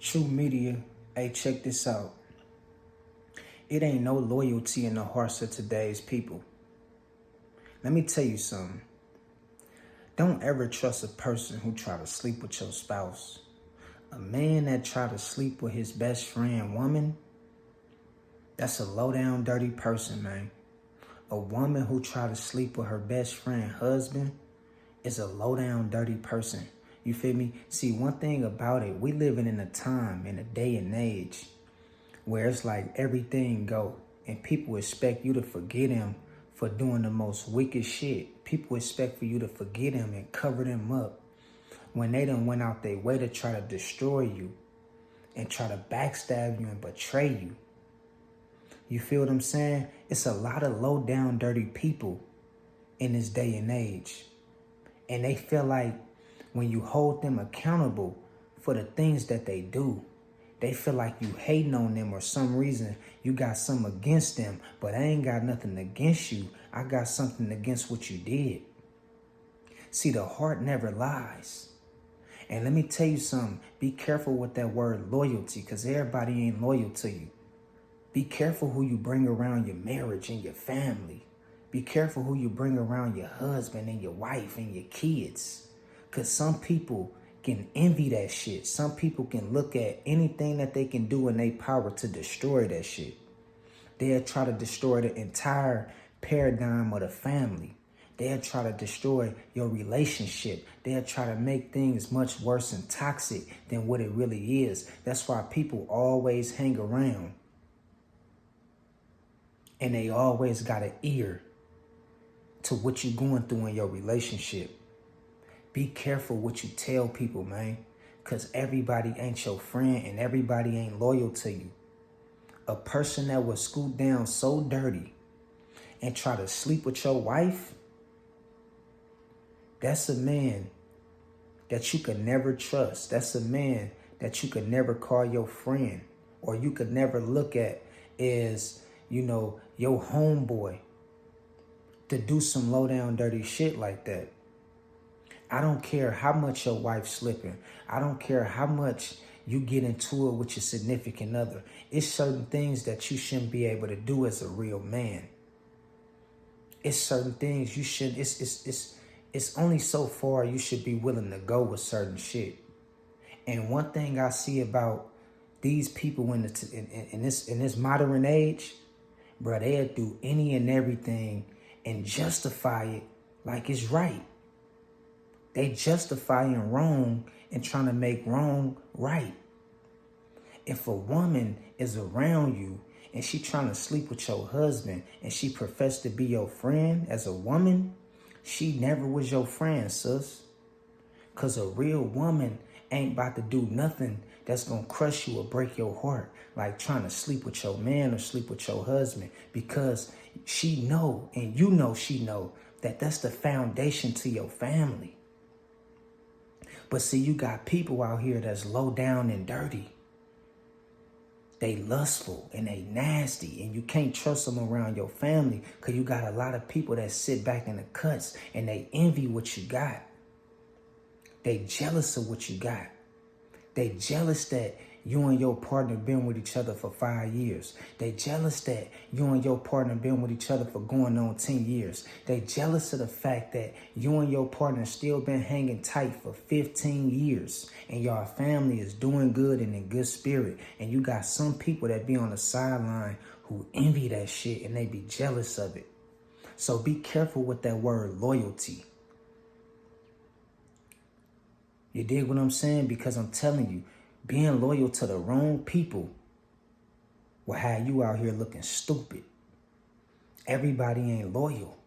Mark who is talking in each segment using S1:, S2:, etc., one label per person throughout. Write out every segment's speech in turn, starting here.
S1: True media, hey, check this out. It ain't no loyalty in the hearts of today's people. Let me tell you something. Don't ever trust a person who try to sleep with your spouse. A man that try to sleep with his best friend woman, that's a low down dirty person, man. A woman who try to sleep with her best friend husband is a low down dirty person. You feel me? See, one thing about it, we living in a time, in a day and age where it's like everything go and people expect you to forget him for doing the most wicked shit. People expect for you to forget him and cover them up when they done went out their way to try to destroy you and try to backstab you and betray you. You feel what I'm saying? It's a lot of low down dirty people in this day and age. And they feel like when you hold them accountable for the things that they do, they feel like you hating on them or some reason you got something against them, but I ain't got nothing against you. I got something against what you did. See, the heart never lies. And let me tell you something. Be careful with that word loyalty, because everybody ain't loyal to you. Be careful who you bring around your marriage and your family. Be careful who you bring around your husband and your wife and your kids. Because some people can envy that shit. Some people can look at anything that they can do in their power to destroy that shit. They'll try to destroy the entire paradigm of the family. They'll try to destroy your relationship. They'll try to make things much worse and toxic than what it really is. That's why people always hang around. And they always got an ear to what you're going through in your relationship. Be careful what you tell people, man, because everybody ain't your friend and everybody ain't loyal to you. A person that will scoot down so dirty and try to sleep with your wife, that's a man that you could never trust. That's a man that you could never call your friend, or you could never look at as, your homeboy to do some low down dirty shit like that. I don't care how much your wife's slipping. I don't care how much you get into it with your significant other. It's certain things that you shouldn't be able to do as a real man. It's certain things you should, it's only so far you should be willing to go with certain shit. And one thing I see about these people in this modern age, bro, they'll do any and everything and justify it like it's right. They justifying wrong and trying to make wrong right. If a woman is around you and she trying to sleep with your husband and she professed to be your friend as a woman, she never was your friend, sis. Because a real woman ain't about to do nothing that's going to crush you or break your heart, like trying to sleep with your man or sleep with your husband, because she know, and you know she know, that that's the foundation to your family. But see, you got people out here that's low down and dirty. They lustful and they nasty, and you can't trust them around your family because you got a lot of people that sit back in the cuts and they envy what you got. They jealous of what you got. They jealous that you and your partner been with each other for 5 years. They jealous that you and your partner been with each other for going on 10 years. They jealous of the fact that you and your partner still been hanging tight for 15 years. And your family is doing good and in good spirit. And you got some people that be on the sideline who envy that shit and they be jealous of it. So be careful with that word loyalty. You dig what I'm saying? Because I'm telling you, being loyal to the wrong people will have you out here looking stupid. Everybody ain't loyal.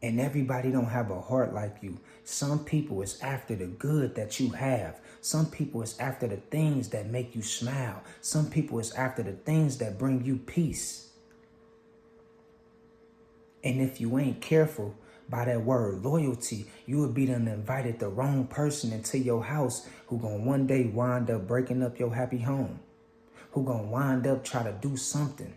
S1: And everybody don't have a heart like you. Some people is after the good that you have. Some people is after the things that make you smile. Some people is after the things that bring you peace. And if you ain't careful, by that word loyalty, you would be done invited the wrong person into your house who gonna one day wind up breaking up your happy home. Who gonna wind up try to do something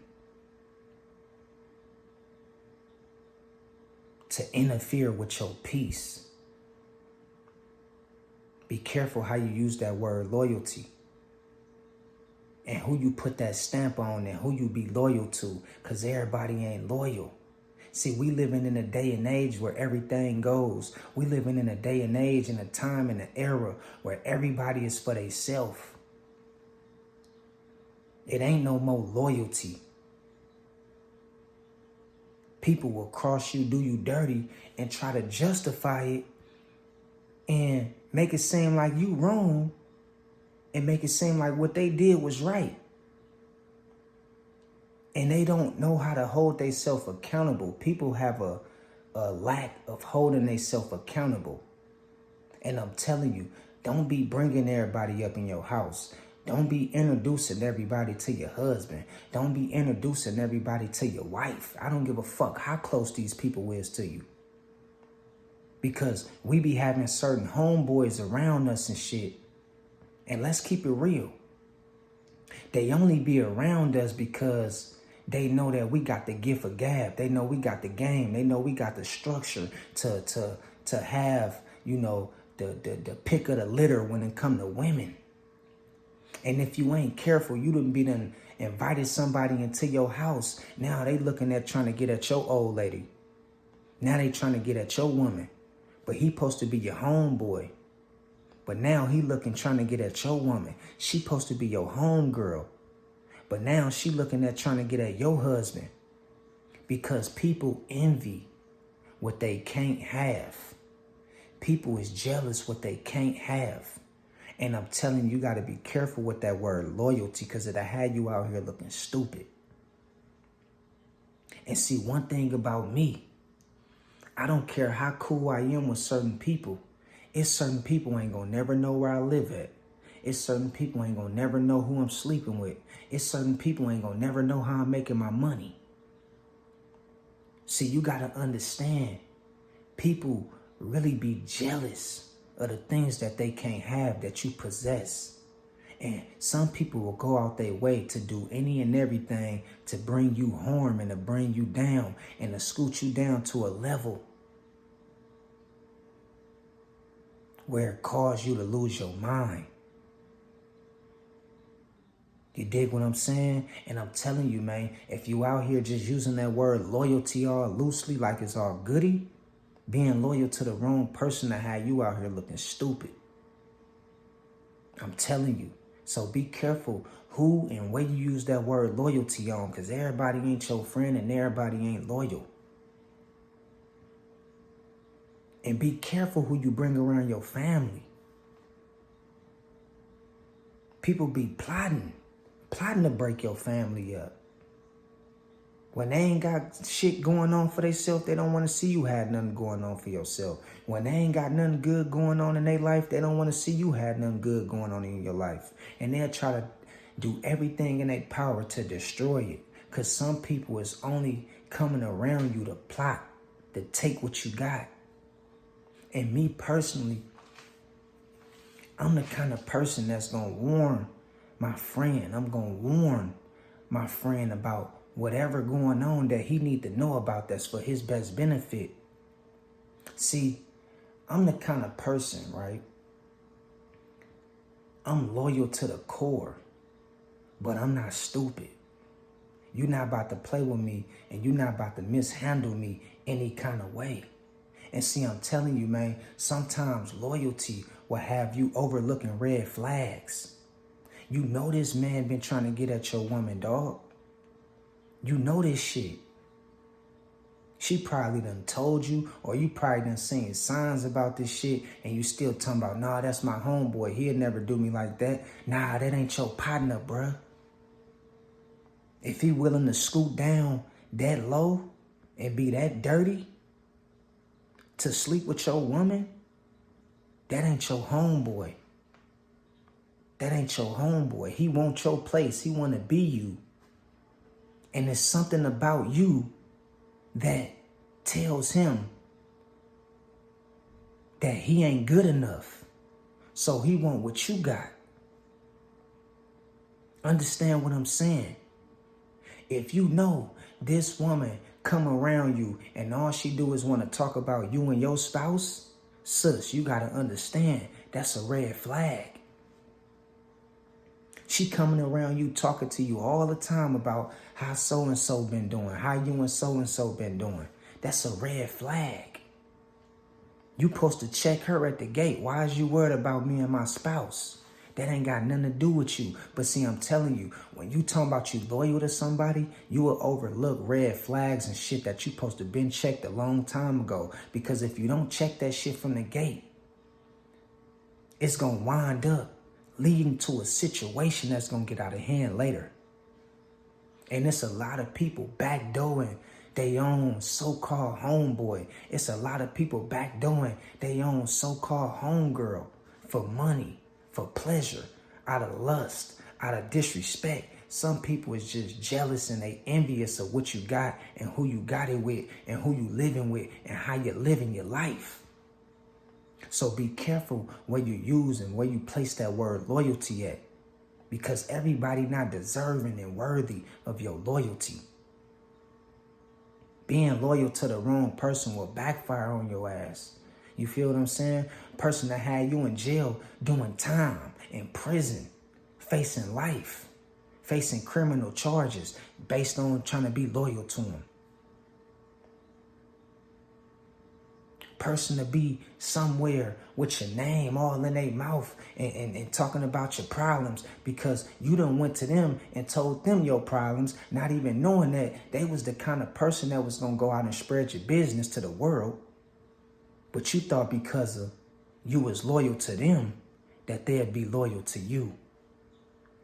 S1: to interfere with your peace. Be careful how you use that word loyalty. and who you put that stamp on and who you be loyal to, because everybody ain't loyal. See, we living in a day and age where everything goes. We living in a day and age and a time and an era where everybody is for themselves. It ain't no more loyalty. People will cross you, do you dirty, and try to justify it and make it seem like you wrong and make it seem like what they did was right. And they don't know how to hold themselves accountable. People have a lack of holding themselves accountable. And I'm telling you, don't be bringing everybody up in your house. Don't be introducing everybody to your husband. Don't be introducing everybody to your wife. I don't give a fuck how close these people is to you. Because we be having certain homeboys around us and shit. And let's keep it real. They only be around us because they know that we got the gift of gab. They know we got the game. They know we got the structure to have, you know, the pick of the litter when it come to women. And if you ain't careful, you done invited somebody into your house. Now they looking at trying to get at your old lady. Now they trying to get at your woman. But he supposed to be your homeboy. But now he looking trying to get at your woman. She supposed to be your homegirl. But now she looking at trying to get at your husband. Because people envy what they can't have. People is jealous what they can't have. And I'm telling you, you got to be careful with that word loyalty, because it'll have you out here looking stupid. And see, one thing about me, I don't care how cool I am with certain people. It's certain people ain't gonna never know where I live at. It's certain people ain't gonna never know who I'm sleeping with. It's certain people ain't gonna never know how I'm making my money. See, you gotta understand, people really be jealous of the things that they can't have that you possess. And some people will go out their way to do any and everything to bring you harm and to bring you down and to scoot you down to a level where it caused you to lose your mind. You dig what I'm saying? And I'm telling you, man, if you out here just using that word loyalty all loosely like it's all goody, being loyal to the wrong person to have you out here looking stupid. I'm telling you. So be careful who and where you use that word loyalty on, because everybody ain't your friend and everybody ain't loyal. And be careful who you bring around your family. People be plotting to break your family up. When they ain't got shit going on for themselves, they don't want to see you had nothing going on for yourself. When they ain't got nothing good going on in their life, they don't want to see you had nothing good going on in your life. And they'll try to do everything in their power to destroy it. Because some people is only coming around you to plot, to take what you got. And me personally, I'm the kind of person that's going to warn my friend. I'm going to warn my friend about whatever going on that he need to know about that's for his best benefit. See, I'm the kind of person, right? I'm loyal to the core, but I'm not stupid. You're not about to play with me, and you're not about to mishandle me any kind of way. And see, I'm telling you, man, sometimes loyalty will have you overlooking red flags. You know this man been trying to get at your woman, dog. You know this shit. She probably done told you, or you probably done seen signs about this shit, and you still talking about, nah, that's my homeboy. He'll never do me like that. Nah, that ain't your partner, bruh. If he willing to scoot down that low and be that dirty to sleep with your woman, that ain't your homeboy. That ain't your homeboy. He want your place. He want to be you. And there's something about you that tells him that he ain't good enough. So he want what you got. Understand what I'm saying? If you know this woman come around you and all she do is want to talk about you and your spouse, sis, you got to understand that's a red flag. She coming around you talking to you all the time about how so-and-so been doing, how you and so-and-so been doing. That's a red flag. You supposed to check her at the gate. Why is you worried about me and my spouse? That ain't got nothing to do with you. But see, I'm telling you, when you talking about you loyal to somebody, you will overlook red flags and shit that you supposed to been checked a long time ago. Because if you don't check that shit from the gate, it's going to wind up leading to a situation that's going to get out of hand later. And it's a lot of people backdooring they own so-called homeboy. It's a lot of people backdooring they own so-called homegirl for money, for pleasure, out of lust, out of disrespect. Some people is just jealous and they envious of what you got and who you got it with and who you living with and how you're living your life. So be careful where you use and where you place that word loyalty at, because everybody not deserving and worthy of your loyalty. Being loyal to the wrong person will backfire on your ass. You feel what I'm saying? Person that had you in jail doing time, in prison, facing life, facing criminal charges based on trying to be loyal to him. Person to be somewhere with your name all in their mouth and talking about your problems because you done went to them and told them your problems, not even knowing that they was the kind of person that was going to go out and spread your business to the world. But you thought because of you was loyal to them that they'd be loyal to you.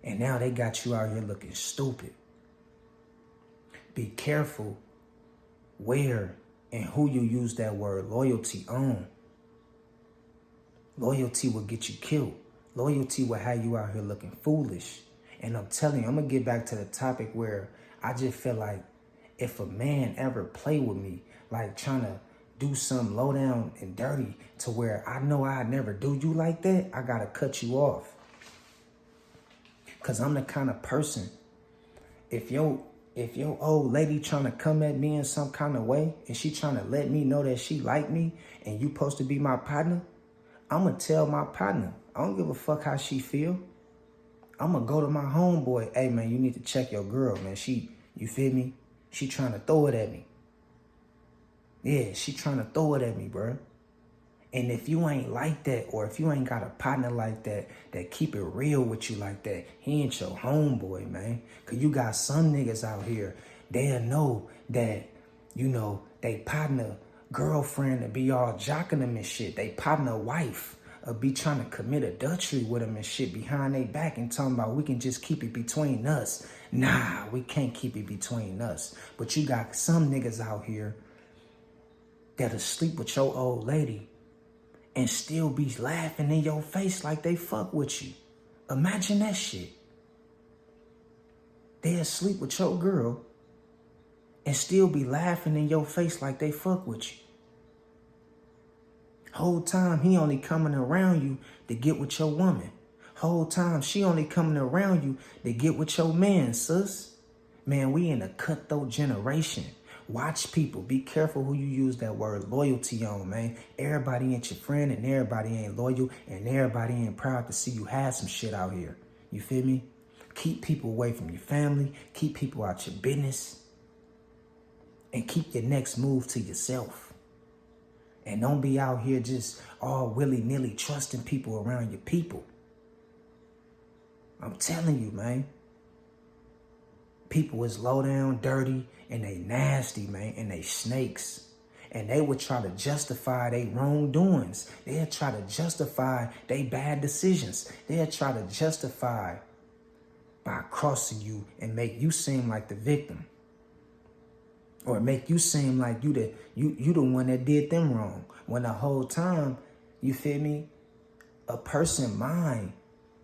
S1: And now they got you out here looking stupid. Be careful where and who you use that word loyalty on. Loyalty will get you killed. Loyalty will have you out here looking foolish. And I'm telling you, I'm going to get back to the topic where I just feel like if a man ever play with me, like trying to do something low down and dirty to where I know I'd never do you like that, I got to cut you off. Because I'm the kind of person, if your old lady trying to come at me in some kind of way and she trying to let me know that she like me and you supposed to be my partner, I'm going to tell my partner. I don't give a fuck how she feel. I'm going to go to my homeboy. Hey, man, you need to check your girl, man. You feel me? She trying to throw it at me. Yeah, she trying to throw it at me, bro. And if you ain't like that, or if you ain't got a partner like that, that keep it real with you like that, he ain't your homeboy, man. Because you got some niggas out here, they'll know that, you know, they partner girlfriend to be all jocking them and shit. They partner wife be trying to commit adultery with them and shit behind their back and talking about we can just keep it between us. Nah, we can't keep it between us. But you got some niggas out here that'll sleep with your old lady and still be laughing in your face like they fuck with you. Imagine that shit. They'll sleep with your girl and still be laughing in your face like they fuck with you. Whole time he only coming around you to get with your woman. Whole time she only coming around you to get with your man, sis. Man, we in a cutthroat generation. Watch people. Be careful who you use that word loyalty on, man. Everybody ain't your friend and everybody ain't loyal and everybody ain't proud to see you have some shit out here. You feel me? Keep people away from your family. Keep people out your business. And keep your next move to yourself. And don't be out here just all willy-nilly trusting people around your people. I'm telling you, man. People is low down, dirty, and they nasty, man, and they snakes. And they would try to justify their wrongdoings. They'll try to justify their bad decisions. They'll try to justify by crossing you and make you seem like the victim. Or make you seem like you the one that did them wrong. When the whole time, you feel me, a person's mind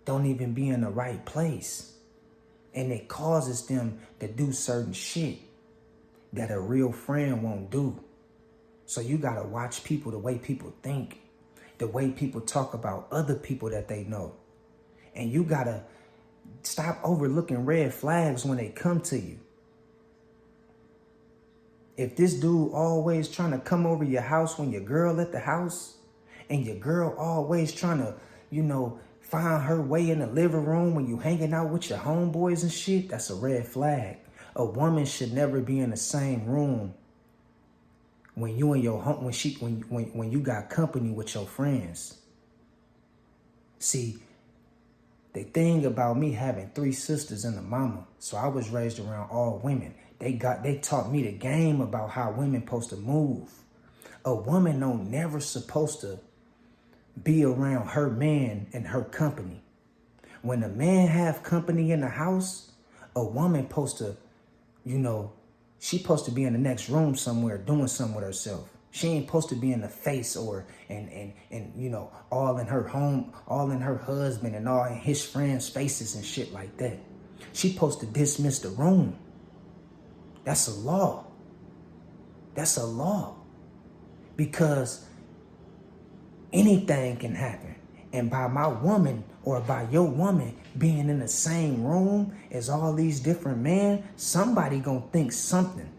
S1: don't even be in the right place. And it causes them to do certain shit that a real friend won't do. So you got to watch people, the way people think, the way people talk about other people that they know. And you got to stop overlooking red flags when they come to you. If this dude always trying to come over your house when your girl at the house and your girl always trying to, find her way in the living room when you hanging out with your homeboys and shit, that's a red flag. A woman should never be in the same room when you and your home when you got company with your friends. See, the thing about me having 3 sisters and a mama, so I was raised around all women. They taught me the game about how women supposed to move. A woman don't never supposed to be around her man and her company. When a man have company in the house, a woman supposed to, she supposed to be in the next room somewhere doing something with herself. She ain't supposed to be in the face or all in her home, all in her husband and all in his friends' faces and shit like that. She supposed to dismiss the room. That's a law. That's a law. Because anything can happen. And by my woman or by your woman being in the same room as all these different men, somebody gonna think something.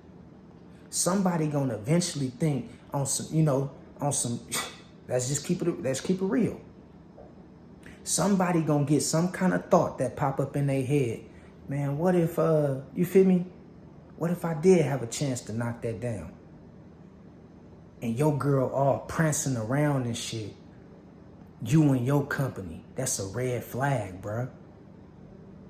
S1: Somebody gonna eventually think on some, let's keep it real. Somebody gonna get some kind of thought that pop up in their head. Man, what if, you feel me? What if I did have a chance to knock that down? And your girl all prancing around and shit. You and your company. That's a red flag, bruh.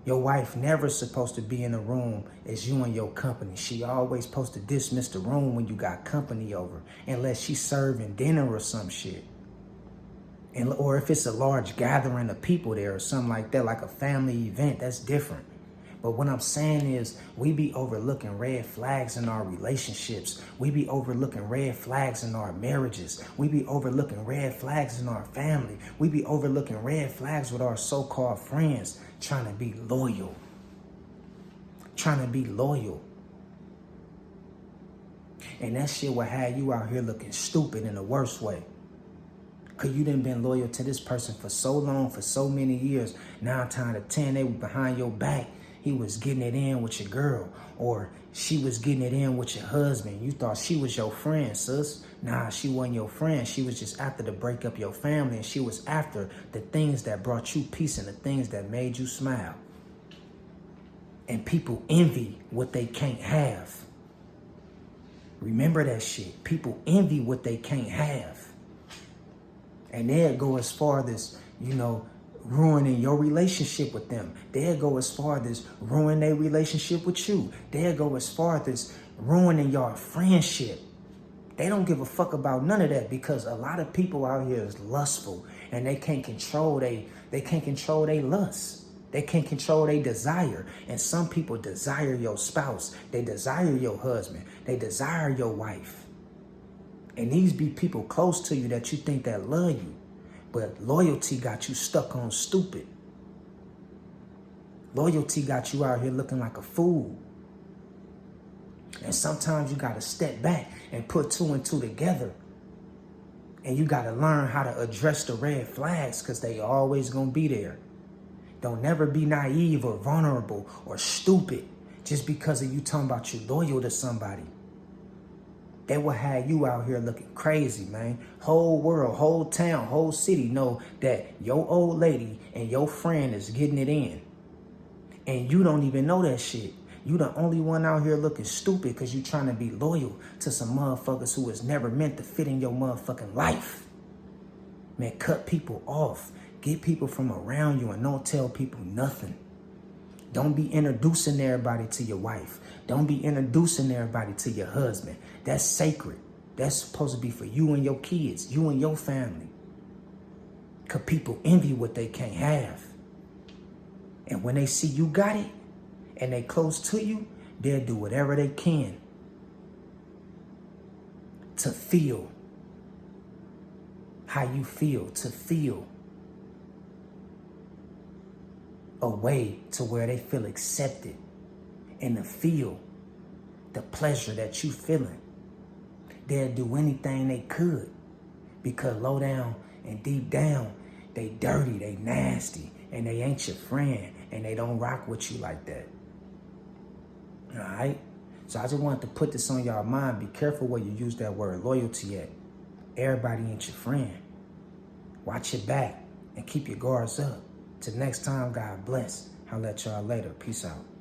S1: Your wife never supposed to be in a room as you and your company. She always supposed to dismiss the room when you got company over. Unless she's serving dinner or some shit. Or if it's a large gathering of people there or something like that, like a family event, that's different. But what I'm saying is we be overlooking red flags in our relationships. We be overlooking red flags in our marriages. We be overlooking red flags in our family. We be overlooking red flags with our so-called friends, trying to be loyal. Trying to be loyal. And that shit will have you out here looking stupid in the worst way. Because you done been loyal to this person for so long, for so many years. 9 times out of 10, they were behind your back. He was getting it in with your girl, or she was getting it in with your husband. You thought she was your friend, sis. Nah, she wasn't your friend. She was just after to break up your family, and she was after the things that brought you peace and the things that made you smile. And people envy what they can't have. Remember that shit. People envy what they can't have. And they'll go as far as, ruining your relationship with them. They'll go as far as ruining their relationship with you. They'll go as far as ruining your friendship. They don't give a fuck about none of that because a lot of people out here is lustful and they can't control their lust. They can't control their desire. And some people desire your spouse. They desire your husband. They desire your wife. And these be people close to you that you think that love you. But loyalty got you stuck on stupid. Loyalty got you out here looking like a fool. And sometimes you got to step back and put 2 and 2 together. And you got to learn how to address the red flags because they always going to be there. Don't never be naive or vulnerable or stupid just because of you talking about you loyal to somebody. They will have you out here looking crazy, man. Whole world, whole town, whole city know that your old lady and your friend is getting it in. And you don't even know that shit. You the only one out here looking stupid because you trying to be loyal to some motherfuckers who was never meant to fit in your motherfucking life. Man, cut people off. Get people from around you and don't tell people nothing. Don't be introducing everybody to your wife. Don't be introducing everybody to your husband. That's sacred. That's supposed to be for you and your kids, you and your family. Because people envy what they can't have. And when they see you got it and they close to you, they'll do whatever they can to feel how you feel, to feel a way to where they feel accepted and to feel the pleasure that you feeling. They'll do anything they could because low down and deep down, they dirty, they nasty, and they ain't your friend, and they don't rock with you like that. All right? So I just wanted to put this on y'all mind. Be careful where you use that word loyalty at. Everybody ain't your friend. Watch your back and keep your guards up. Till next time, God bless. I'll let y'all later. Peace out.